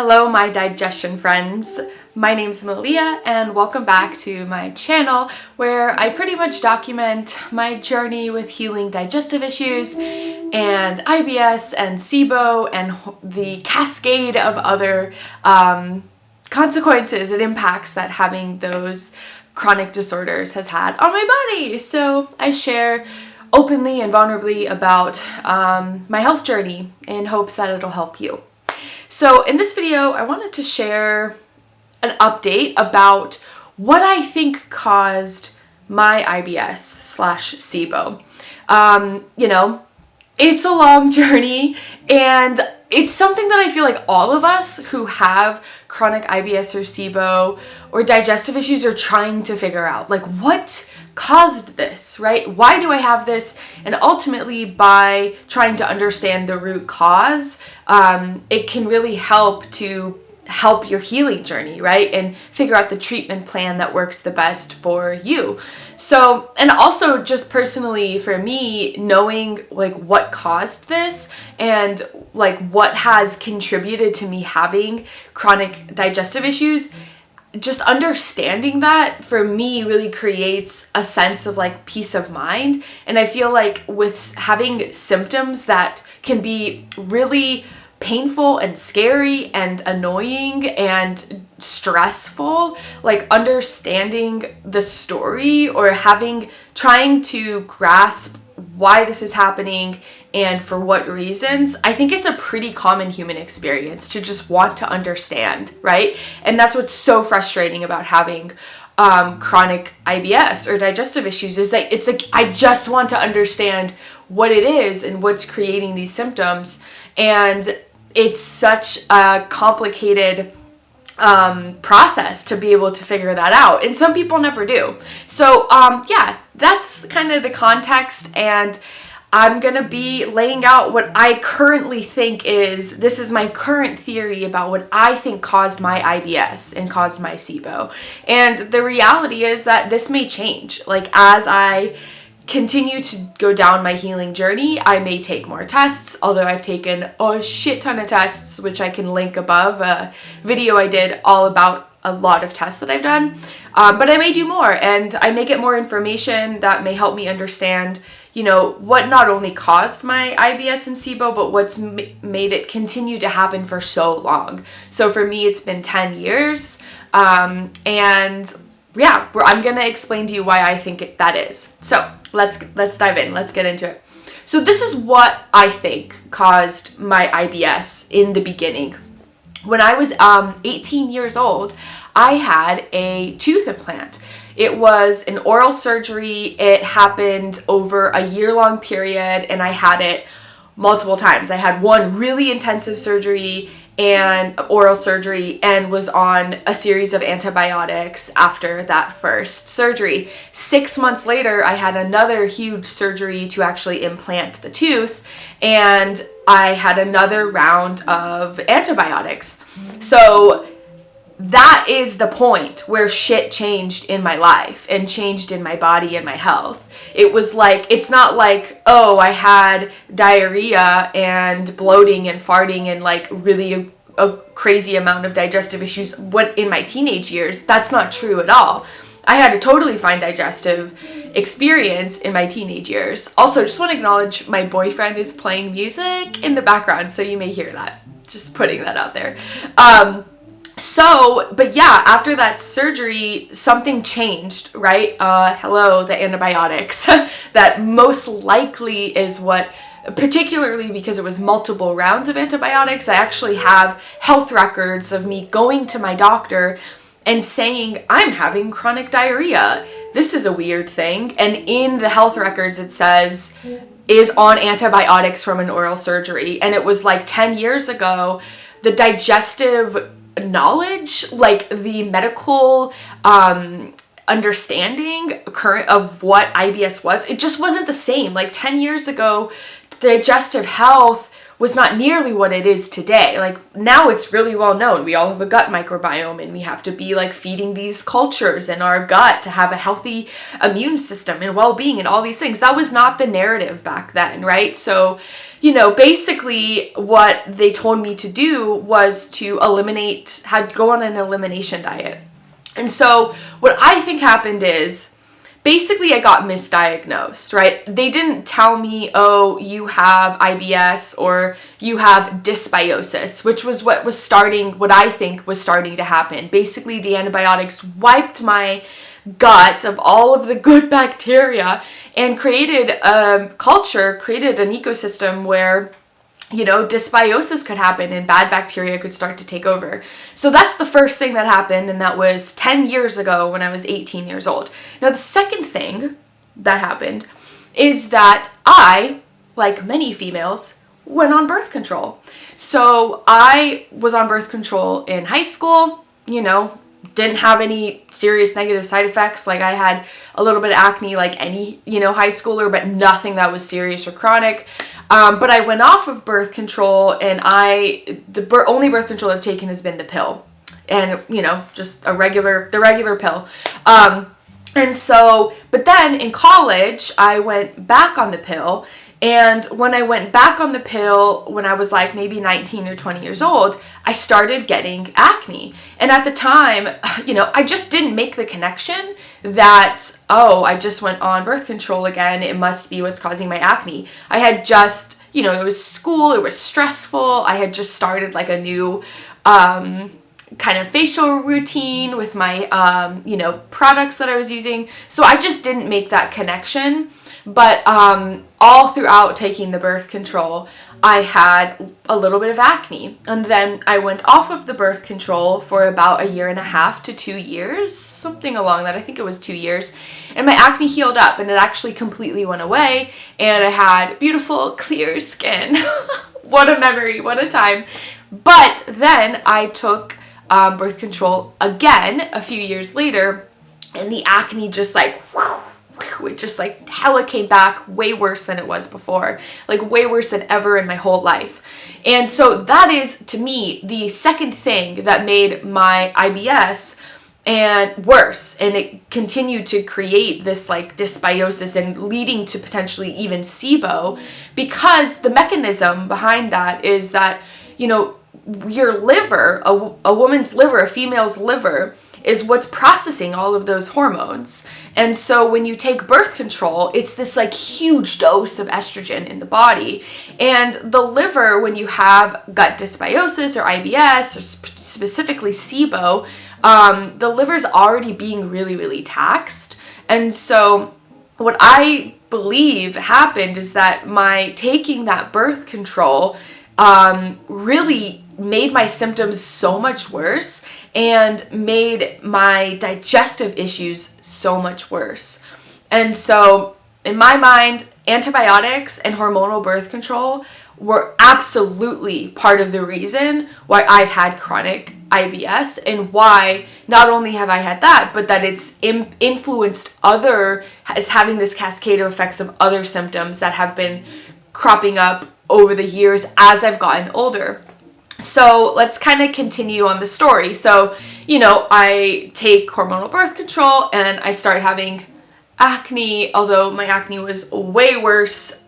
Hello, my digestion friends. My name's Malia and welcome back to my channel where I pretty much document my journey with healing digestive issues and IBS and SIBO and the cascade of other consequences and impacts that having those chronic disorders has had on my body. So I share openly and vulnerably about my health journey in hopes that it'll help you. So in this video, I wanted to share an update about what I think caused my IBS/SIBO. It's a long journey and it's something that I feel like all of us who have chronic IBS or SIBO or digestive issues are trying to figure out, like, what caused this, right? Why do I have this? And ultimately, by trying to understand the root cause, it can really help your healing journey, right? And figure out the treatment plan that works the best for you. So, and also just personally for me, knowing like what caused this and like what has contributed to me having chronic digestive issues, just understanding that for me really creates a sense of like peace of mind. And I feel like with having symptoms that can be really painful and scary and annoying and stressful, like understanding the story or trying to grasp why this is happening and for what reasons, I think it's a pretty common human experience to just want to understand, right? And that's what's so frustrating about having chronic IBS or digestive issues, is that it's like I just want to understand what it is and what's creating these symptoms. And it's such a complicated process to be able to figure that out. And some people never do. So yeah, that's kind of the context. And I'm going to be laying out what I currently think this is my current theory about what I think caused my IBS and caused my SIBO. And the reality is that this may change. Like as I continue to go down my healing journey, I may take more tests, although I've taken a shit ton of tests, which I can link above, a video I did all about a lot of tests that I've done. But I may do more and I may get more information that may help me understand, what not only caused my IBS and SIBO, but what's made it continue to happen for so long. So for me, it's been 10 years. And yeah, I'm going to explain to you why I think that is. So let's dive in. Let's get into it. So this is what I think caused my IBS in the beginning. When I was 18 years old, I had a tooth implant. It was an oral surgery. It happened over a year-long period, and I had it multiple times. I had one really intensive surgery and oral surgery and was on a series of antibiotics after that first surgery. 6 months later, I had another huge surgery to actually implant the tooth, and I had another round of antibiotics. So that is the point where shit changed in my life and changed in my body and my health. It was like, it's not like, oh, I had diarrhea and bloating and farting and like really a crazy amount of digestive issues in my teenage years. That's not true at all. I had a totally fine digestive experience in my teenage years. Also, just want to acknowledge my boyfriend is playing music in the background, so you may hear that. Just putting that out there. But yeah, after that surgery, something changed, right? Hello, the antibiotics. That most likely is what, particularly because it was multiple rounds of antibiotics, I actually have health records of me going to my doctor and saying, I'm having chronic diarrhea. This is a weird thing. And in the health records, it says, is on antibiotics from an oral surgery. And it was like 10 years ago, the digestive knowledge, like the medical understanding of what IBS was, it just wasn't the same. Like 10 years ago, digestive health was not nearly what it is today. Like now it's really well known. We all have a gut microbiome and we have to be like feeding these cultures in our gut to have a healthy immune system and well-being and all these things. That was not the narrative back then, right? So basically what they told me to do was to go on an elimination diet. And so what I think happened is, basically I got misdiagnosed, right? They didn't tell me, oh, you have IBS or you have dysbiosis, which was what I think was starting to happen. Basically, the antibiotics wiped my gut of all of the good bacteria and created an ecosystem where dysbiosis could happen and bad bacteria could start to take over. So that's the first thing that happened, and that was 10 years ago when I was 18 years old. Now, the second thing that happened is that I, like many females, went on birth control. So I was on birth control in high school, didn't have any serious negative side effects. Like, I had a little bit of acne like any, high schooler, but nothing that was serious or chronic. But I went off of birth control, and the only birth control I've taken has been the pill, and just the regular pill. But then in college, I went back on the pill. And when I went back on the pill, when I was like maybe 19 or 20 years old, I started getting acne. And at the time, I just didn't make the connection that, oh, I just went on birth control again, it must be what's causing my acne. I had just, it was school, it was stressful. I had just started like a new kind of facial routine with my, products that I was using. So I just didn't make that connection. But all throughout taking the birth control, I had a little bit of acne. And then I went off of the birth control for about 1.5 to 2 years, something along that. I think it was 2 years. And my acne healed up, and it actually completely went away. And I had beautiful, clear skin. What a memory, what a time. But then I took birth control again a few years later, and the acne just it just hella came back way worse than it was before, way worse than ever in my whole life. And so that is, to me, the second thing that made my IBS and worse, and it continued to create this dysbiosis and leading to potentially even SIBO, because the mechanism behind that is that, your liver, a woman's liver, a female's liver, is what's processing all of those hormones. And so when you take birth control, it's this huge dose of estrogen in the body. And the liver, when you have gut dysbiosis or IBS, or specifically SIBO, the liver's already being really, really taxed. And so what I believe happened is that my taking that birth control really made my symptoms so much worse and made my digestive issues so much worse. And so in my mind, antibiotics and hormonal birth control were absolutely part of the reason why I've had chronic IBS, and why not only have I had that, but that it's influenced is having this cascade of effects of other symptoms that have been cropping up over the years as I've gotten older. So let's kind of continue on the story. So, I take hormonal birth control and I start having acne, although my acne was way worse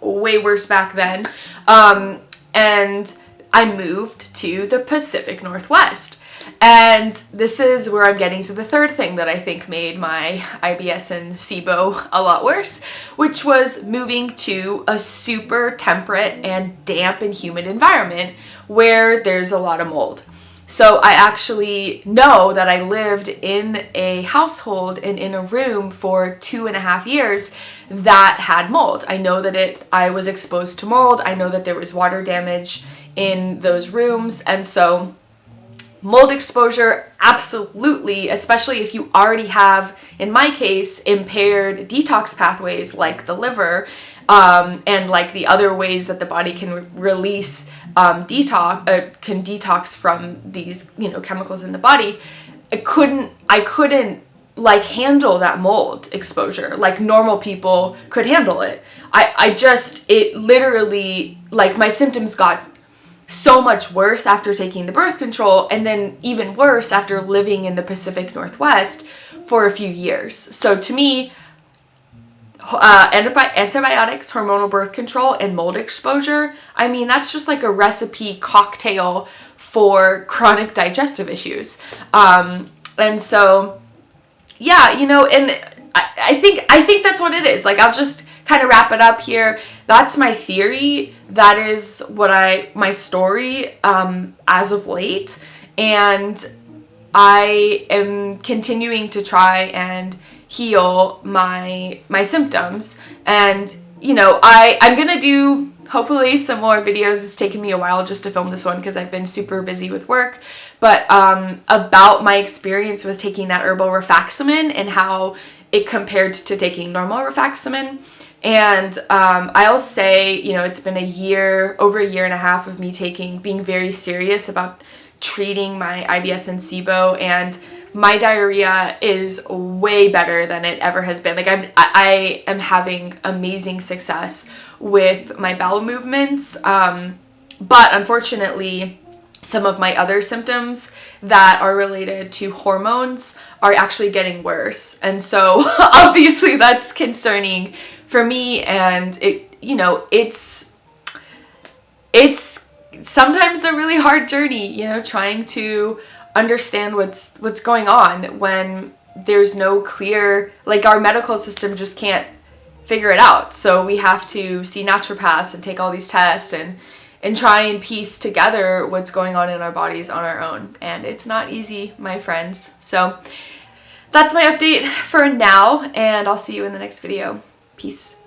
back then. And I moved to the Pacific Northwest. And this is where I'm getting to the third thing that I think made my IBS and SIBO a lot worse, which was moving to a super temperate and damp and humid environment where there's a lot of mold. So I actually know that I lived in a household and in a room for 2.5 years that had mold. I know that I was exposed to mold. I know that there was water damage in those rooms. And so mold exposure, absolutely, especially if you already have, in my case, impaired detox pathways like the liver, and the other ways that the body can release can detox from these chemicals in the body. I couldn't handle that mold exposure like normal people could handle it. It literally, my symptoms got so much worse after taking the birth control, and then even worse after living in the Pacific Northwest for a few years. So to me, antibiotics, hormonal birth control, and mold exposure. I mean, that's just like a recipe cocktail for chronic digestive issues. And so, yeah, you know, and I think that's what it is. Like, I'll just kind of wrap it up here. That's my theory. That is what my story as of late. And I am continuing to try and heal my symptoms. And, you know, I'm gonna do hopefully some more videos. It's taken me a while just to film this one because I've been super busy with work, but about my experience with taking that herbal rifaximin and how it compared to taking normal rifaximin. And I'll say, you know, it's been over a year and a half of me being very serious about treating my IBS and SIBO, and my diarrhea is way better than it ever has been. Like, I am having amazing success with my bowel movements, but unfortunately, some of my other symptoms that are related to hormones are actually getting worse. And so obviously that's concerning for me, and it's sometimes a really hard journey, you know, trying to understand what's going on when there's no clear, like, our medical system just can't figure it out. So we have to see naturopaths and take all these tests and try and piece together what's going on in our bodies on our own. And it's not easy, my friends. So that's my update for now, and I'll see you in the next video. Peace.